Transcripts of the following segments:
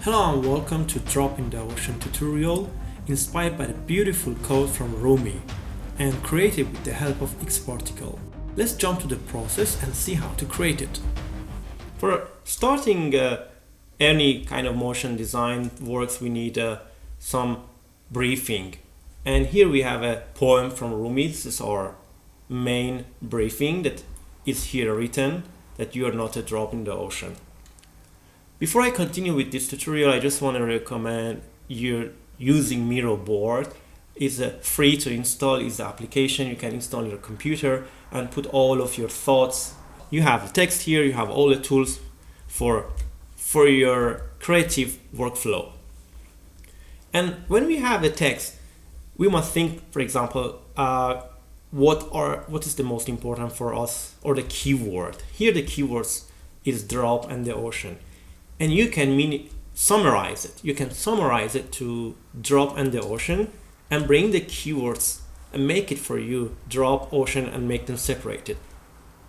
Hello and welcome to Drop in the Ocean tutorial inspired by the beautiful code from Rumi and created with the help of Xparticle. Let's jump to the process and see how to create it. For starting any kind of motion design works, we need some briefing. And here we have a poem from Rumi. This is our main briefing that is here written, that you are not a drop in the ocean. Before I continue with this tutorial, I just want to recommend you using Miro board. It's free to install. It's the application you can install on your computer and put all of your thoughts. You have the text here, you have all the tools for your creative workflow. And when we have a text, we must think, for example, what is the most important for us, or the keyword. Here the keywords is drop and the ocean. And you can summarize it. You can summarize it to drop and the ocean and bring the keywords and make it for you drop, ocean, and make them separated.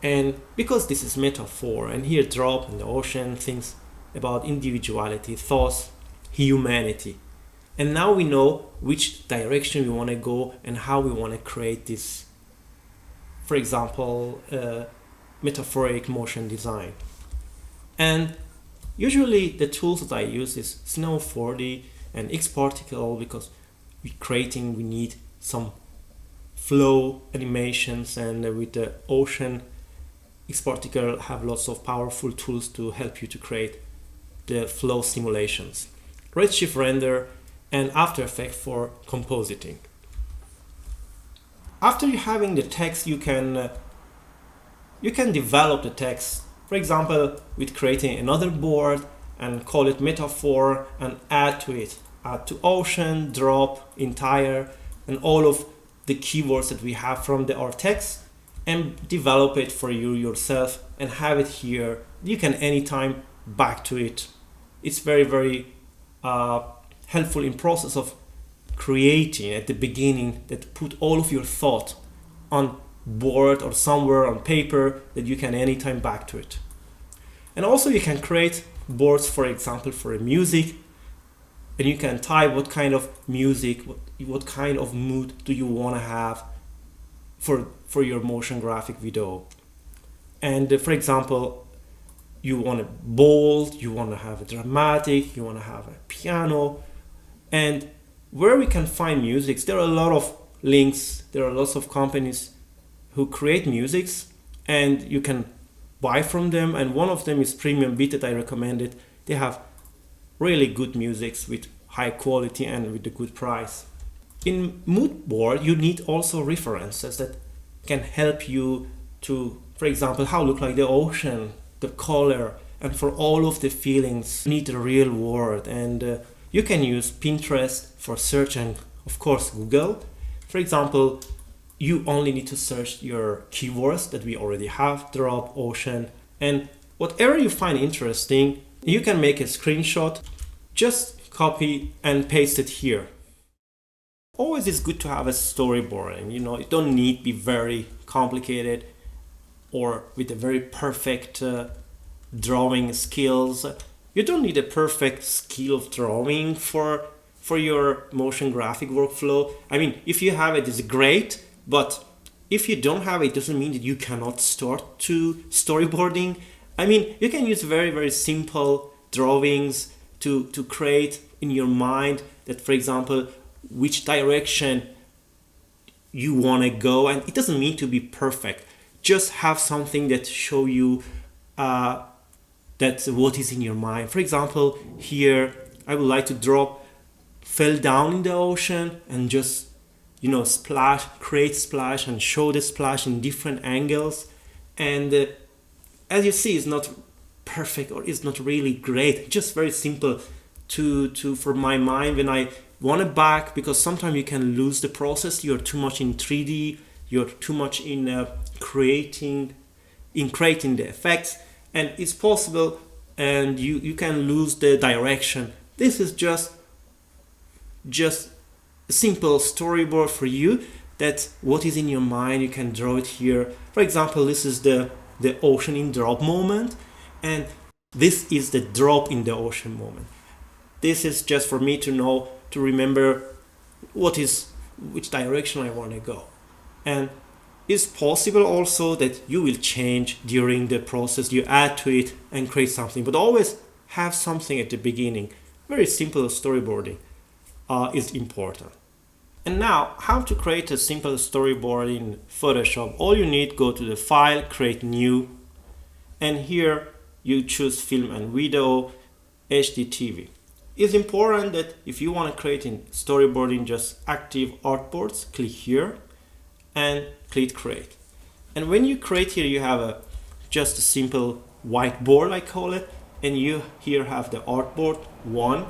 And because this is metaphor, and here drop and the ocean, things about individuality, thoughts, humanity. And now we know which direction we want to go and how we want to create this, for example, metaphoric motion design. And usually the tools that I use is Snow 4D and Xparticle, because we need some flow animations, and with the ocean, Xparticle have lots of powerful tools to help you to create the flow simulations. Redshift Render and After Effects for compositing. After you having the text, you can develop the text. For example, with creating another board and call it metaphor and add to it. Add to ocean, drop, entire, and all of the keywords that we have from our text, and develop it for you yourself and have it here. You can anytime back to it. It's very, very helpful in process of creating at the beginning, that put all of your thought on board or somewhere on paper, that you can anytime back to it. And also you can create boards, for example, for a music, and you can type what kind of music, what kind of mood do you want to have for your motion graphic video. And for example, you want it bold, you want to have a dramatic, you want to have a piano. And where we can find music, there are a lot of links, there are lots of companies who create musics, and you can buy from them. And one of them is Premium Beat that I recommended. They have really good musics with high quality and with a good price. In mood board, you need also references that can help you to, for example, how look like the ocean, the color, and for all of the feelings, you need the real world. And you can use Pinterest for search, and of course Google. For example, you only need to search your keywords that we already have, drop, ocean, and whatever you find interesting, you can make a screenshot, just copy and paste it here. Always it's good to have a storyboard, and it don't need to be very complicated or with a very perfect drawing skills. You don't need a perfect skill of drawing for your motion graphic workflow. I mean, if you have it, it's great, but if you don't have it, doesn't mean that you cannot start to storyboarding. I mean, you can use very, very simple drawings to create in your mind that, for example, which direction you want to go. And it doesn't mean to be perfect. Just have something that show you that's what is in your mind. For example, here I would like to drop, fell down in the ocean, and just splash, create splash, and show the splash in different angles. And as you see, it's not perfect, or it's not really great. Just very simple for my mind when I want to back, because sometimes you can lose the process. You're too much in 3D. You're too much in creating the effects. And it's possible, and you can lose the direction. This is just a simple storyboard for you, that what is in your mind, you can draw it here. For example, this is the ocean in drop moment, and this is the drop in the ocean moment. This is just for me to know, to remember which direction I want to go. And it's possible also that you will change during the process. You add to it and create something, but always have something at the beginning. Very simple storyboarding is important. And now, how to create a simple storyboard in Photoshop. All you need, go to the file, create new, and here you choose film and video, HDTV. It's important that if you want to create in storyboarding just active artboards, click here and click create. And when you create here, you have just a simple whiteboard, I call it, and you here have the artboard 1,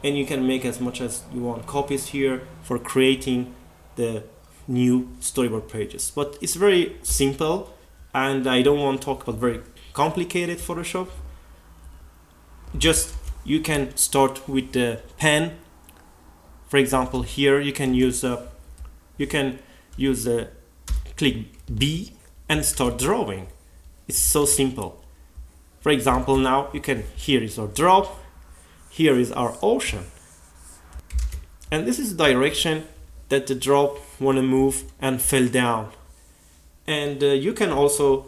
and you can make as much as you want copies here for creating the new storyboard pages. But it's very simple, and I don't want to talk about very complicated Photoshop. Just you can start with the pen. For example, here you can use click B and start drawing. It's so simple. For example, now here is our drop, here is our ocean, and this is the direction that the drop want to move and fell down. And you can also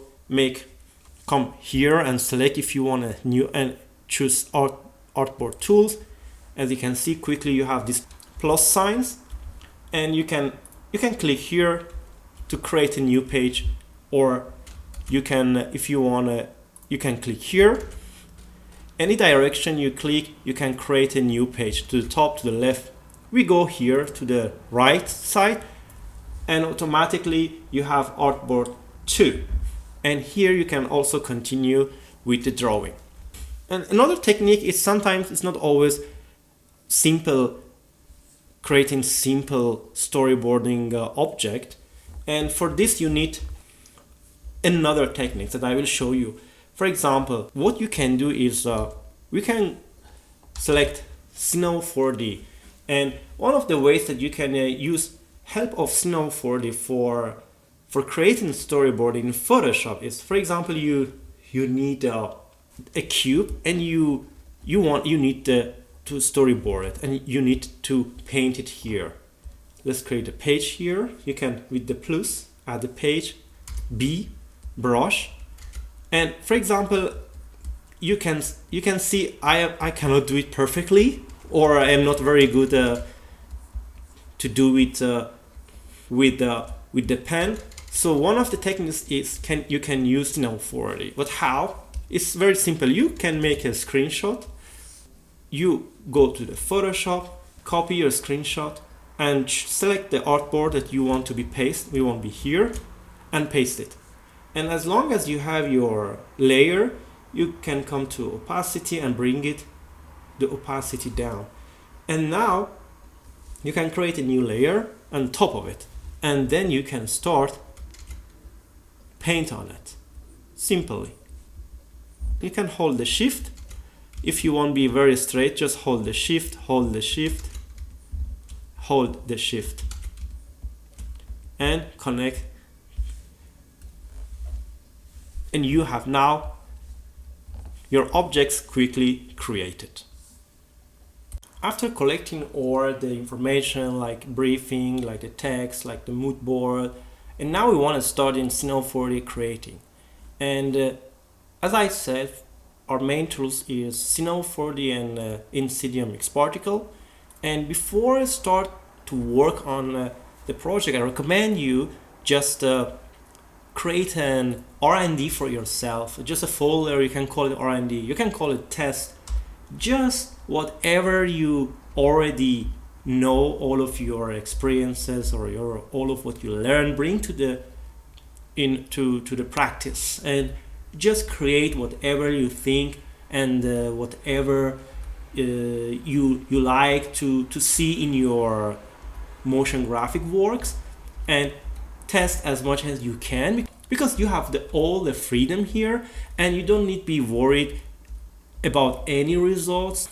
come here and select if you want a new and choose artboard tools. As you can see quickly, you have these plus signs, and you can click here to create a new page, or you can, if you want, you can click here. Any direction you click, you can create a new page. To the top, to the left. We go here to the right side, and automatically you have artboard 2. And here you can also continue with the drawing. And another technique is sometimes it's not always simple, creating simple storyboarding object. And for this you need another technique that I will show you. For example, what you can do is we can select Snow 4D, and one of the ways that you can use help of Snow 4D for creating storyboard in Photoshop is, for example, you need a cube, and you need to storyboard it, and you need to paint it here. Let's create a page here. You can, with the plus, add a page, B, brush, and for example, you can see I cannot do it perfectly, or I am not very good to do it with the pen. So one of the techniques is you can use Snow 4D. But how? It's very simple. You can make a screenshot. You go to the Photoshop, copy your screenshot, and select the artboard that you want to be pasted. We want to be here, and paste it. And as long as you have your layer, you can come to opacity and bring the opacity down. And now you can create a new layer on top of it, and then you can start paint on it simply. You can hold the shift. If you want to be very straight, just hold the shift, hold the shift, hold the shift, and connect. And you have now your objects quickly created. After collecting all the information like briefing, like the text, like the mood board, and now we want to start in Snow 4D creating. And as I said, our main tools is Snow 4D and Insydium X-Particle. And before I start to work on the project, I recommend you just create an R&D for yourself, just a folder. You can call it R&D, you can call it test, just whatever you already know, all of your experiences or all of what you learn, bring to the practice, and just create whatever you think and whatever you like to see in your motion graphic works, and test as much as you can, because you have all the freedom here, and you don't need to be worried about any results.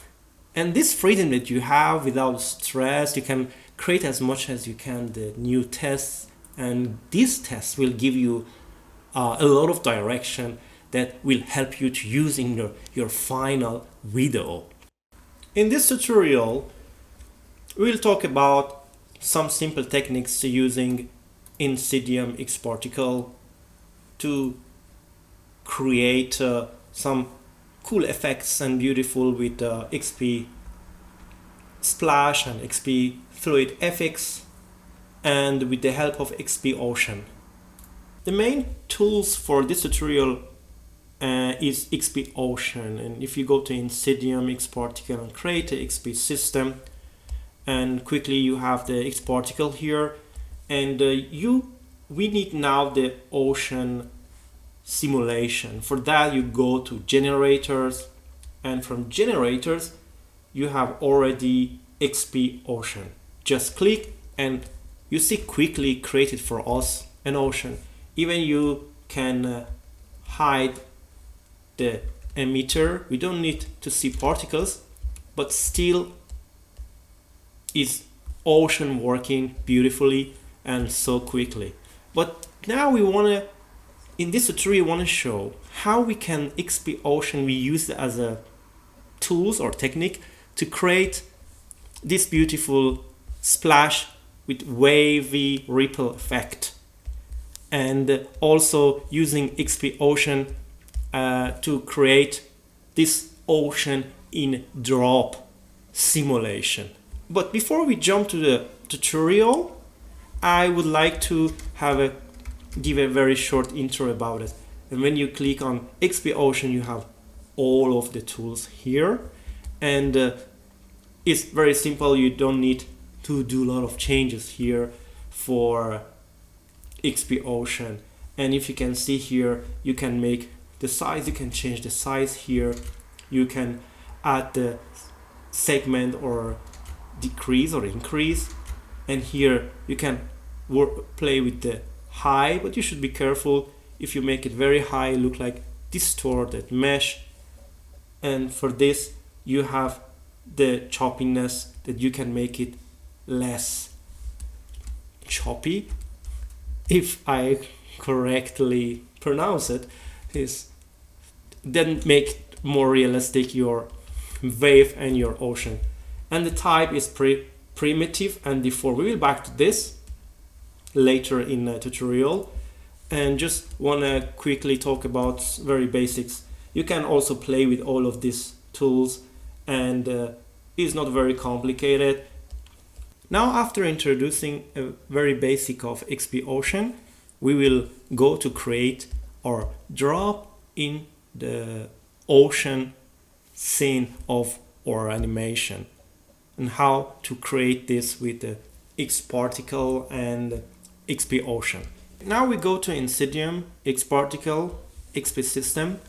And this freedom that you have without stress, you can create as much as you can the new tests, and these tests will give you a lot of direction that will help you to use in your final video. In this tutorial, we'll talk about some simple techniques to using Insydium X-Particle to create some cool effects and beautiful with XpSplash and XpFluidfx and with the help of XpOcean. The main tools for this tutorial is XpOcean, and if you go to Insydium X-Particle and create a XP system, and quickly you have the Xparticle here, and we need now the ocean simulation. For that you go to generators, and from generators you have already XpOcean. Just click and you see quickly created for us an ocean. Even you can hide the emitter. We don't need to see particles, but still is ocean working beautifully and so quickly. But now we want to, in this tutorial, we want to show how we can XpOcean, we use it as a tools or technique to create this beautiful splash with wavy ripple effect, and also using XpOcean to create this ocean in drop simulation. But before we jump to the tutorial, I would like to give a very short intro about it. And when you click on XpOcean, you have all of the tools here, and it's very simple. You don't need to do a lot of changes here for XpOcean. And if you can see here, you can make the size, you can change the size here, you can add the segment or decrease or increase, and here you can play with the high, but you should be careful. If you make it very high, it look like distorted mesh, and for this you have the choppiness that you can make it less choppy, if I correctly pronounce it, is then make more realistic your wave and your ocean. And the type is primitive and deform. We will back to this later in the tutorial, and just want to quickly talk about very basics. You can also play with all of these tools, and it's not very complicated. Now, after introducing a very basic of XpOcean, we will go to create or drop in the ocean scene of our animation, and how to create this with the Xparticle and XpOcean. Now we go to Insydium X-Particle XP system,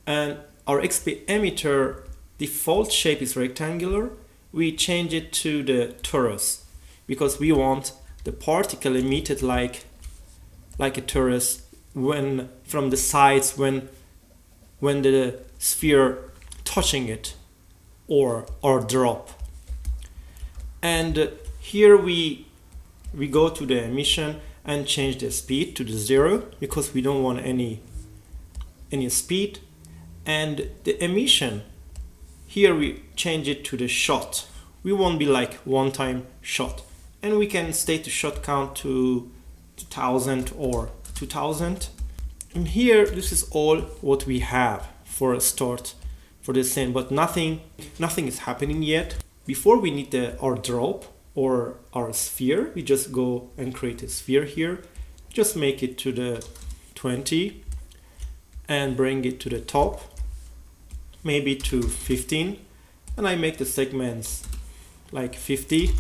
and our XP emitter default shape is rectangular. We change it to the torus because we want the particle emitted like a torus when from the sides when the sphere touching it or drop. And here we go to the emission and change the speed to the 0 because we don't want any speed. And the emission, here we change it to the shot. We won't be like one time shot, and we can state the shot count to 2000 or 2000. And here this is all what we have for a start for the scene, but nothing is happening yet. Before we need our drop or our sphere, we just go and create a sphere here. Just make it to the 20 and bring it to the top, maybe to 15, and I make the segments like 50.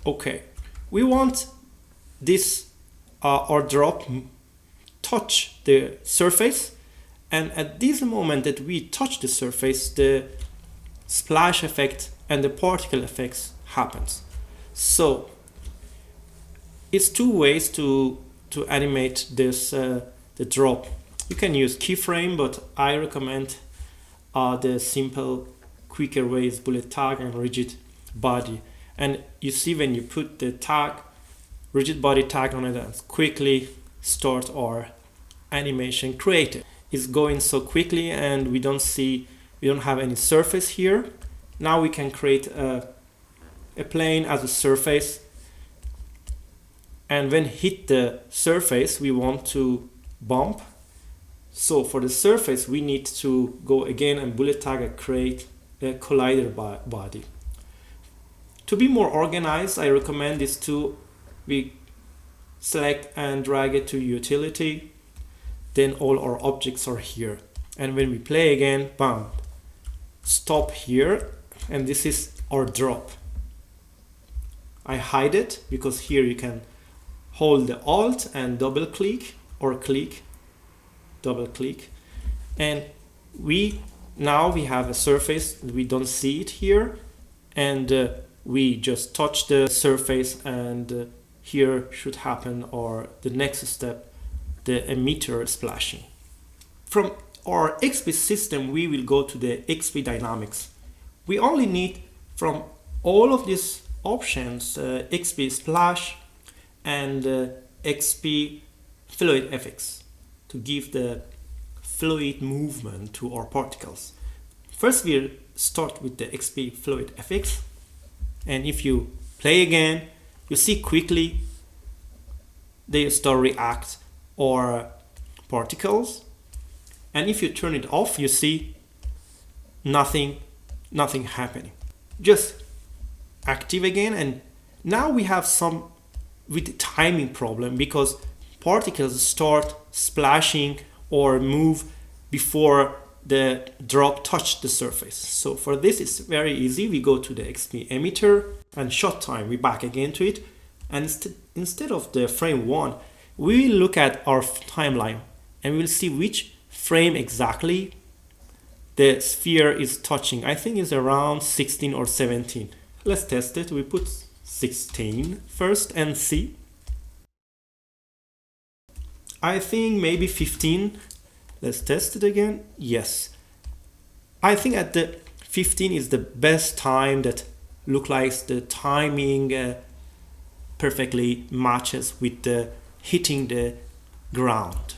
Okay, we want this our drop touch the surface, and at this moment that we touch the surface, the splash effect and the particle effects happens. So it's two ways to animate this the drop. You can use keyframe, but I recommend the simple quicker way is bullet tag and rigid body. And you see when you put the tag, rigid body tag on it, and quickly start our animation created. It's going so quickly and we don't see We don't have any surface here. Now we can create a plane as a surface, and when hit the surface we want to bump. So for the surface we need to go again and bullet tag and create a collider body. To be more organized, I recommend this to we select and drag it to utility, then all our objects are here, and when we play again, bam, stop here, and this is our drop. I hide it because here you can hold the Alt and double click, or click, double click, and now we have a surface. We don't see it here, and we just touch the surface, and here should happen, or the next step, the emitter splashing. From our XP system we will go to the XP dynamics. We only need from all of these options XpSplash and XpFluidfx to give the fluid movement to our particles. First we'll start with the XpFluidfx, and if you play again you see quickly they start react or particles, and if you turn it off you see nothing happening. Just active again, and now we have some with the timing problem because particles start splashing or move before the drop touched the surface. So for this it's very easy. We go to the XP emitter and shot time, we back again to it, and instead of the frame 1 we will look at our timeline and we'll see which frame exactly the sphere is touching. I think it's around 16 or 17. Let's test it. We put 16 first and see. I think maybe 15. Let's test it again. Yes. I think at the 15 is the best time that look like the timing perfectly matches with the hitting the ground.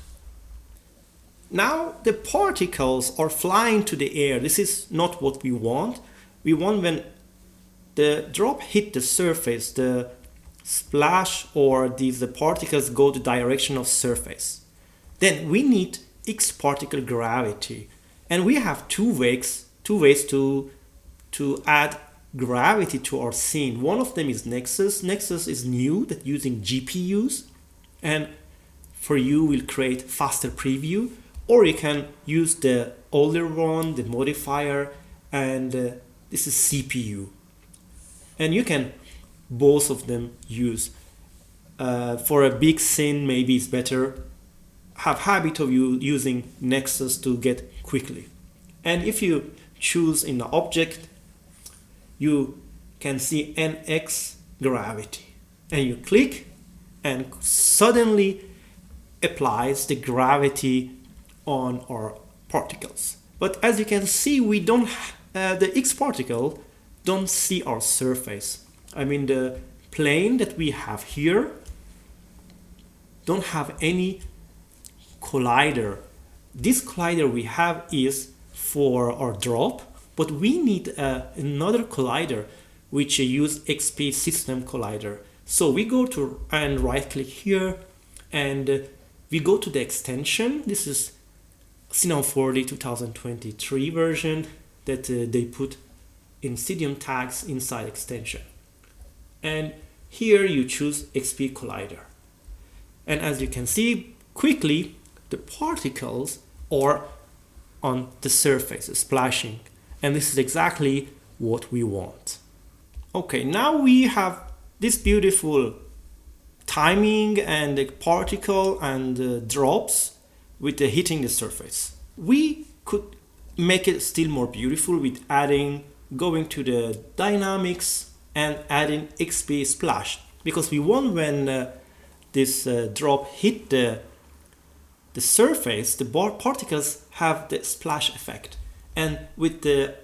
Now the particles are flying to the air. This is not what we want. We want when the drop hit the surface, the splash or the particles go the direction of surface. Then we need XParticle gravity, and we have two ways to add gravity to our scene. One of them is Nexus. Nexus is new, that using GPUs, and for you will create faster preview, or you can use the older one, the modifier, and this is CPU. And you can both of them use. For a big scene maybe it's better have habit of you using Nexus to get quickly. And if you choose in the object, you can see NxGravity, and you click and suddenly applies the gravity on our particles. But as you can see, we don't the XParticle don't see our surface. I mean the plane that we have here don't have any collider. This collider we have is for our drop, but we need another collider which use XP system collider. So we go to and right click here, and we go to the extension. This is Cinnamon 40 2023 version that they put Insydium tags inside extension. And here you choose XP collider. And as you can see quickly, the particles are on the surface, splashing. And this is exactly what we want. Okay, now we have this beautiful timing and the particle and drops with the hitting the surface. We could make it still more beautiful with going to the dynamics and adding Xpsplash, because we want when this drop hit the surface, the particles have the splash effect. And with the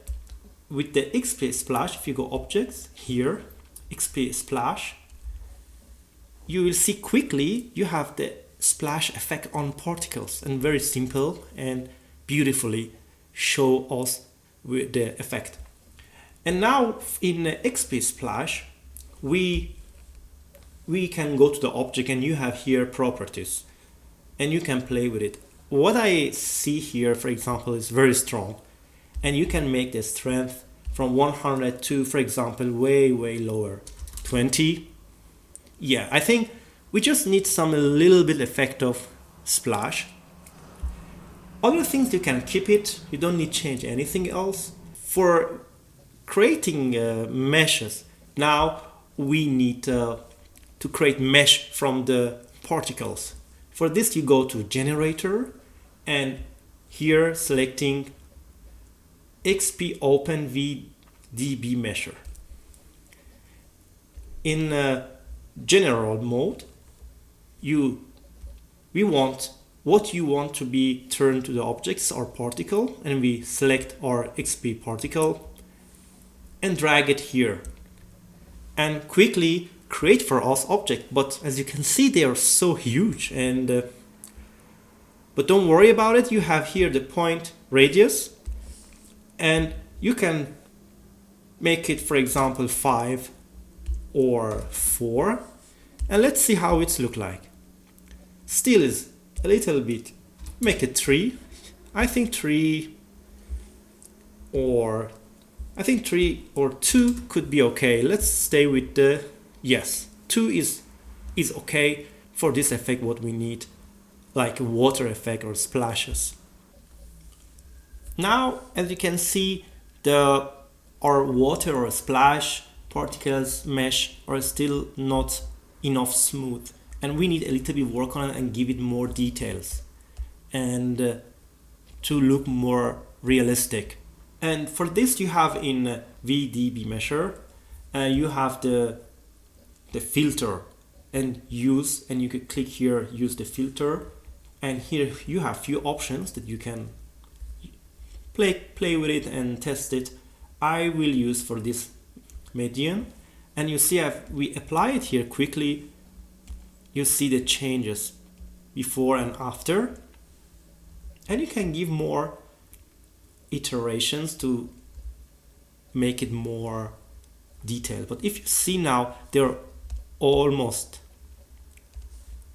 Xpsplash, if you go objects here, Xpsplash, you will see quickly you have the splash effect on particles, and very simple and beautifully show us with the effect. And now in Xpsplash, we can go to the object, and you have here properties, and you can play with it. What I see here, for example, is very strong, and you can make the strength from 100 to, for example, way lower, 20. Yeah, I think we just need some little bit effect of splash. Other things, you can keep it, you don't need to change anything else. For creating meshes, now we need to create mesh from the particles. For this, you go to generator, and here selecting XpOpenVDBMesher. In general mode, we want what you want to be turned to the objects or particle, and we select our XpParticle and drag it here and quickly create for us object. But as you can see, they are so huge, and but don't worry about it. You have here the point radius, and you can make it, for example, 5 or 4, and let's see how it's look like. Still is a little bit, make it 3. I think 3 or 2 could be okay. Let's stay with the, yes, 2 is okay for this effect, what we need, like a water effect or splashes. Now, as you can see, our water or splash particles mesh are still not enough smooth, and we need a little bit work on it and give it more details and to look more realistic. And for this, you have in VDBMesher, you have the filter and use, and you could click here, use the filter, and here you have few options that you can play with it and test it. I will use for this median, and you see we apply it here quickly. You see the changes before and after, and you can give more iterations to make it more detailed. But if you see now, they're almost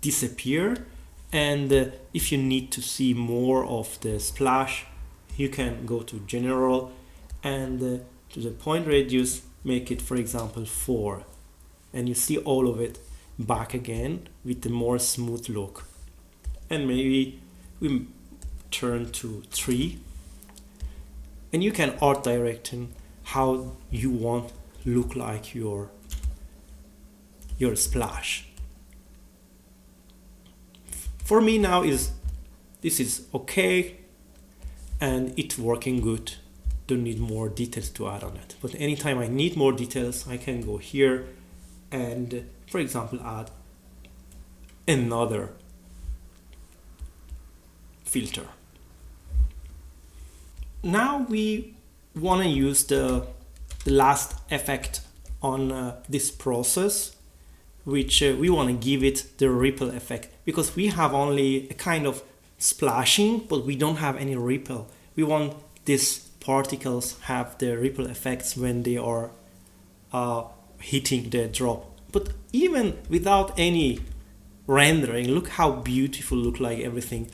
disappear, and if you need to see more of the splash, you can go to general and to the point radius, make it, for example, 4, and you see all of it back again with the more smooth look. And maybe we turn to 3, and you can art directing how you want look like your splash. For me now this is okay, and it's working good. Don't need more details to add on it. But anytime I need more details, I can go here and, for example, add another filter. Now we want to use the last effect on this process, which we want to give it the ripple effect, because we have only a kind of splashing, but we don't have any ripple. We want these particles have the ripple effects when they are hitting the drop. But even without any rendering, look how beautiful look like everything,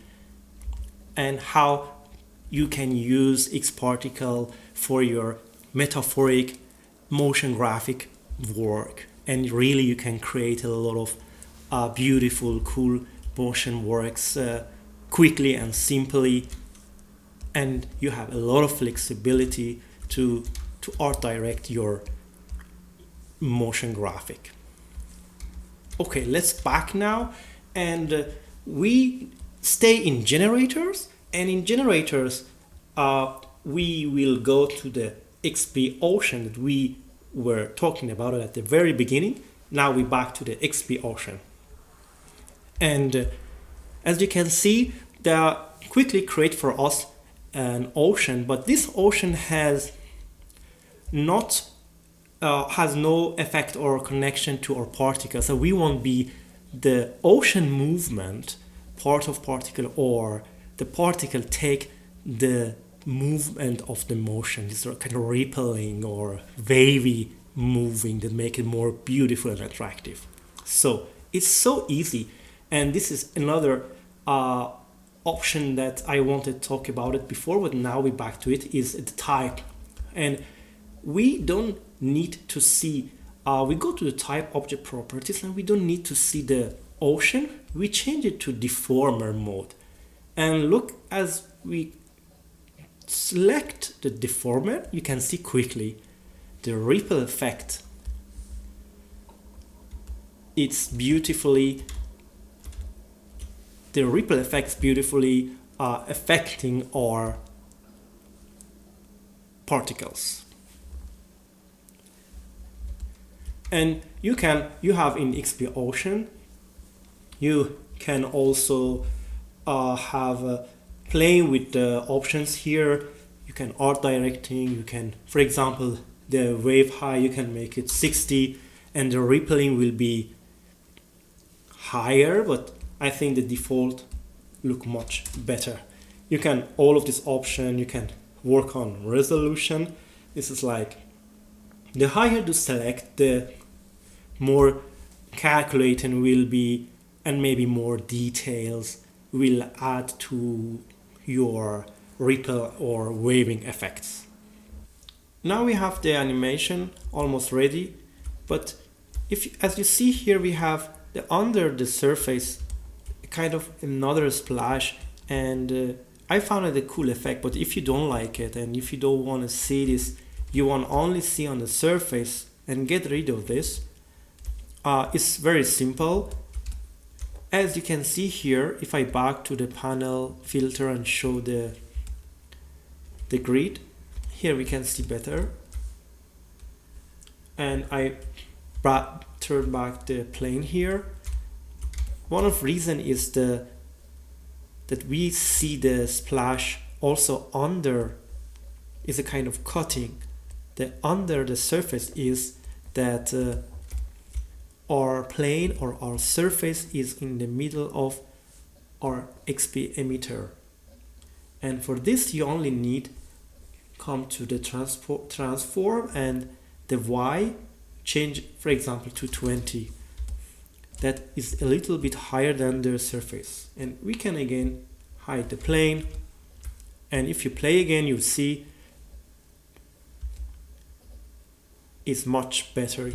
and how you can use Xparticle for your metaphoric motion graphic work, and really you can create a lot of beautiful, cool motion works quickly and simply, and you have a lot of flexibility to art direct your motion graphic. Okay, let's back now, and we stay in generators, and in generators we will go to the XpOcean that we were talking about it at the very beginning. Now we're back to the XpOcean, and as you can see, they quickly create for us an ocean, but this ocean has no effect or connection to our particle. So we won't be the ocean movement part of particle, or the particle take the movement of the motion, this kind of rippling or wavy moving that make it more beautiful and attractive. So it's so easy, and this is another option that I wanted to talk about it before, but now we're back to it, is the type. And we don't need to see, we go to the type object properties and we don't need to see the ocean. We change it to deformer mode. And look, as we select the deformer, you can see quickly the ripple effect. It's beautifully, the ripple effects beautifully affecting our particles. And you have in XpOcean, you can also have playing with the options here. You can art directing, you can, for example, the wave height, you can make it 60 and the rippling will be higher, but I think the default look much better. You can, all of this option, you can work on resolution. This is like, the higher you select, the more calculating will be, and maybe more details will add to your ripple or waving effects. Now we have the animation almost ready, but as you see here, we have the under the surface kind of another splash, and I found it a cool effect. But if you don't like it and if you don't want to see this, you want only see on the surface and get rid of this, it's very simple. As you can see here, if I back to the panel filter and show the grid, here we can see better. And I turn back the plane here. One of the reason is that we see the splash also under is a kind of cutting. The under the surface is that our plane or our surface is in the middle of our XP emitter. And for this you only need come to the transform and the Y change, for example, to 20. That is a little bit higher than the surface. And we can again hide the plane. And if you play again, you see it's much better.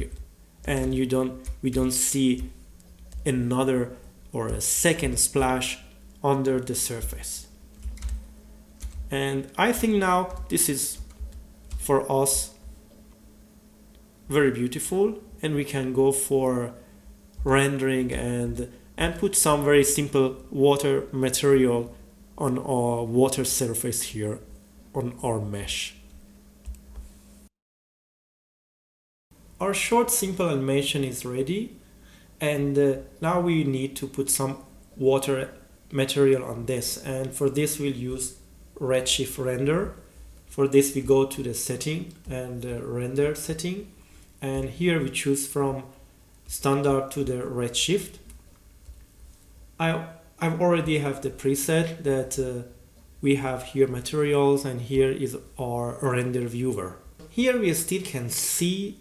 And we don't see another or a second splash under the surface. And I think now this is for us very beautiful, and we can go for rendering and put some very simple water material on our water surface here on our mesh. Our short simple animation is ready, and now we need to put some water material on this, and for this we'll use Redshift Render. For this we go to the setting and render setting, and here we choose from standard to the Redshift. I already have the preset that we have here materials, and here is our render viewer. Here we still can see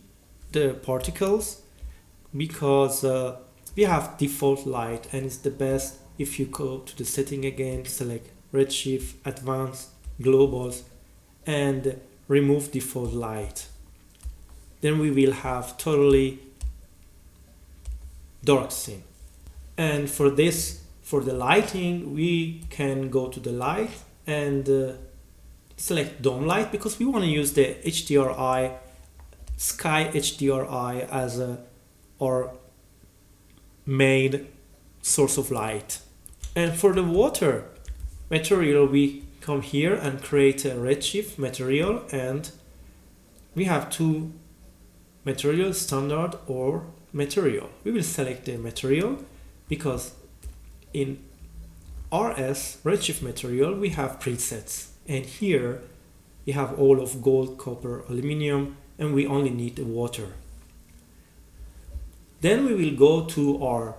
the particles because we have default light, and it's the best if you go to the setting again, select Redshift, Advanced, Globals, and remove default light. Then we will have totally dark scene. And for this, for the lighting, we can go to the light and select dome light, because we want to use the HDRI, sky HDRI as our main source of light. And for the water material, we come here and create a Redshift material, and we have two materials, standard or material. We will select the material because in RS Redshift material we have presets, and here we have all of gold, copper, aluminum, and we only need the water. Then we will go to our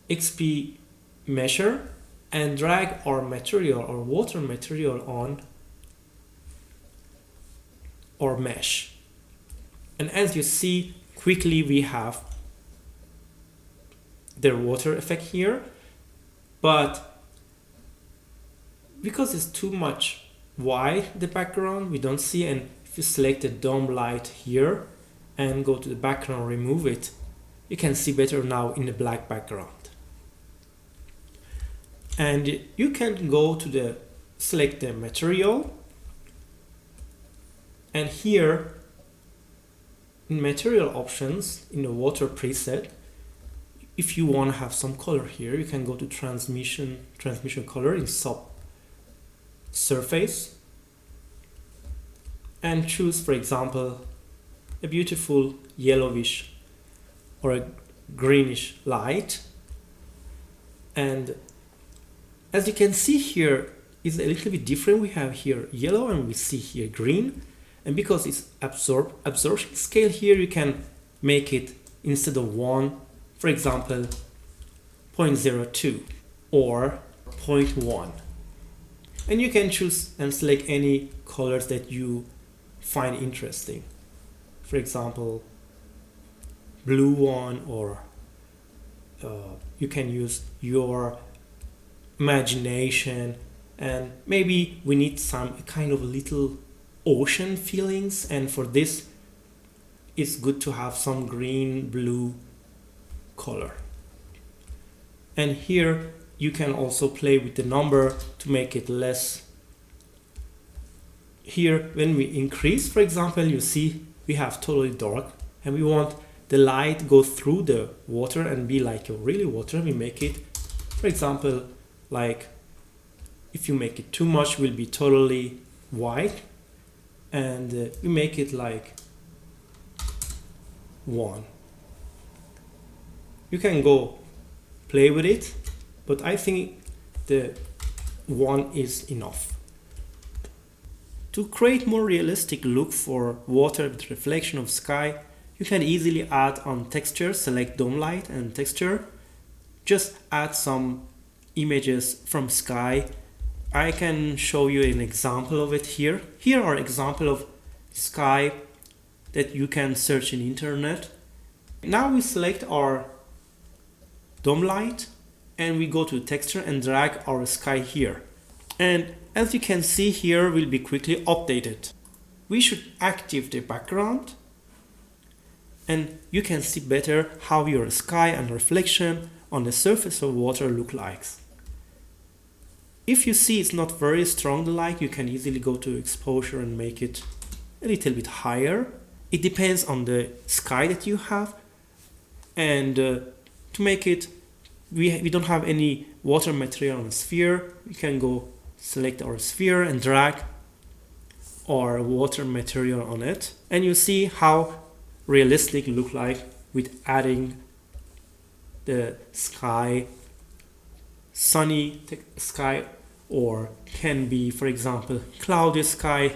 XpMesher and drag our material, our water material on or mesh. And as you see, quickly we have the water effect here, but because it's too much white, the background, we don't see. And if you select the dome light here and go to the background, remove it, you can see better now in the black background. And you can go to the select the material, and here in material options in the water preset, if you want to have some color here, you can go to transmission color in surface and choose, for example, a beautiful yellowish or a greenish light. And as you can see here, it's a little bit different. We have here yellow and we see here green. And because it's absorption scale here, you can make it instead of 1, for example, 0.02 or 0.1. And you can choose and select any colors that you find interesting. For example, blue one, or you can use your imagination. And maybe we need some kind of little ocean feelings, and for this it's good to have some green blue color. And here you can also play with the number to make it less. Here when we increase, for example, you see we have totally dark, and we want the light go through the water and be like a really water. We make it, for example, like if you make it too much, will be totally white. And we make it like 1. You can go play with it, but I think the 1 is enough. To create more realistic look for water with reflection of sky, you can easily add on texture, select dome light and texture. Just add some images from sky. I can show you an example of it here. Here are example of sky that you can search in internet. Now we select our dome light and we go to texture and drag our sky here. And as you can see here, will be quickly updated. We should activate the background, and you can see better how your sky and reflection on the surface of water look like. If you see it's not very strong the light, you can easily go to exposure and make it a little bit higher. It depends on the sky that you have. And to make it, we don't have any water material on the sphere. We can go select our sphere and drag our water material on it. And you see how realistic it look like with adding the sky, sunny sky, or can be, for example, cloudy sky.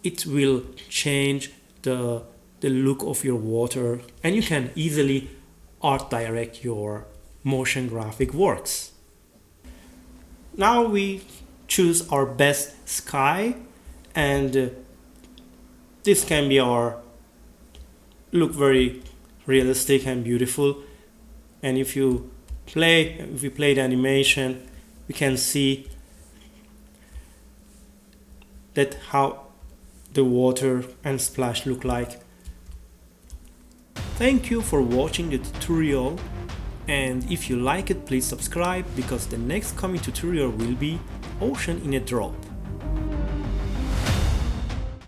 It will change the look of your water, and you can easily art direct your motion graphic works. Now we choose our best sky, and this can be our look very realistic and beautiful. And if we play the animation, we can see that how the water and splash look like. Thank you for watching the tutorial, and if you like it, please subscribe, because the next coming tutorial will be ocean in a drop.